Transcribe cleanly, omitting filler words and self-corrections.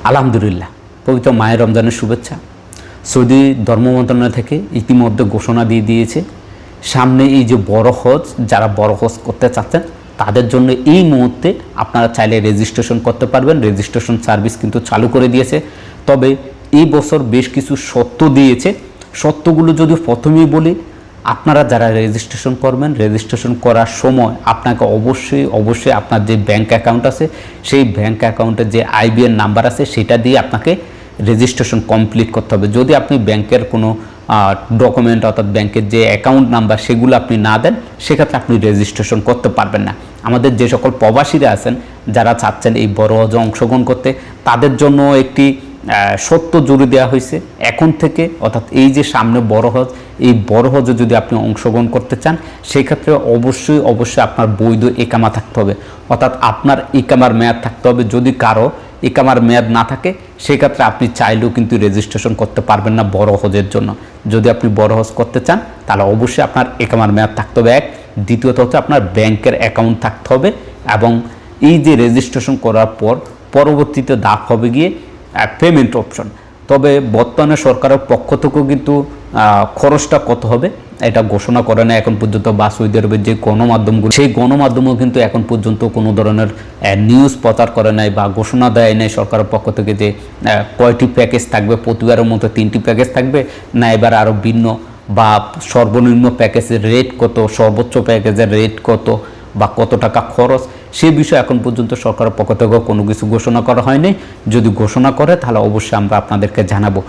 আলহামদুলিল্লাহ, পবিত্র মায়ের রমজানের শুভেচ্ছা। সৌদি ধর্ম মন্ত্রণালয় থেকে ইতিমধ্যে ঘোষণা দিয়ে দিয়েছে, সামনে এই যে বড় হজ, যারা বড় হজ করতে চাচ্ছেন তাদের জন্য এই মুহূর্তে আপনারা চাইলে রেজিস্ট্রেশন করতে পারবেন। রেজিস্ট্রেশন সার্ভিস কিন্তু চালু করে দিয়েছে। তবে এই বছর বেশ কিছু শর্ত দিয়েছে। শর্তগুলো যদি প্রথমেই বলি, আপনারা যারা রেজিস্ট্রেশন করবেন, রেজিস্ট্রেশন করার সময় আপনাকে অবশ্যই আপনার যে ব্যাঙ্ক অ্যাকাউন্ট আছে সেই ব্যাঙ্ক অ্যাকাউন্টের যে আইবিএন নাম্বার আছে সেটা দিয়ে আপনাকে রেজিস্ট্রেশন কমপ্লিট করতে হবে। যদি আপনি ব্যাংকের কোনো ডকুমেন্ট অর্থাৎ ব্যাংকের যে অ্যাকাউন্ট নাম্বার সেগুলো আপনি না দেন, সেক্ষেত্রে আপনি রেজিস্ট্রেশন করতে পারবেন না। আমাদের যে সকল প্রবাসীরা আছেন যারা চাচ্ছেন এই বড় হজে অংশগ্রহণ করতে, তাদের জন্য একটি সত্য জুড়ে দেওয়া হয়েছে এখন থেকে, অর্থাৎ এই যে সামনে বড় হজ, এই বড় হজে যদি আপনি অংশগ্রহণ করতে চান সেক্ষেত্রে অবশ্যই আপনার বৈধ ইকামা থাকতে হবে, অর্থাৎ আপনার ইকামার মেয়াদ থাকতে হবে। যদি কারো ইকামার মেয়াদ না থাকে সেক্ষেত্রে আপনি চাইলেও কিন্তু রেজিস্ট্রেশন করতে পারবেন না বড় হজের জন্য। যদি আপনি বড় হজ করতে চান তাহলে অবশ্যই আপনার ইকামার মেয়াদ থাকতে হবে এক, দ্বিতীয়ত হচ্ছে আপনার ব্যাংকের অ্যাকাউন্ট থাকতে হবে, এবং এই যে রেজিস্ট্রেশন করার পর পরবর্তীতে ধাপ হবে গিয়ে পেমেন্ট অপশন। তবে বর্তমানে সরকারের পক্ষ থেকেও কিন্তু খরচটা কত হবে এটা ঘোষণা করে না এখন পর্যন্ত, বা সৌদি আরবের যে গণমাধ্যমগুলো সেই গণমাধ্যমও কিন্তু এখন পর্যন্ত কোনো ধরনের নিউজ প্রচার করে নাই বা ঘোষণা দেয় নাই সরকারের পক্ষ থেকে যে কয়টি প্যাকেজ থাকবে, প্রতিবারের মতো 3টি প্যাকেজ থাকবে না এবার আরও ভিন্ন, বা সর্বনিম্ন প্যাকেজের রেট কত, সর্বোচ্চ প্যাকেজের রেট কত, বা কত টাকা খরচ, সে বিষয়ে এখন পর্যন্ত সরকারের পক্ষ থেকে কোনো কিছু ঘোষণা করা হয়নি। যদি ঘোষণা করে তাহলে অবশ্যই আমরা আপনাদেরকে জানাবো।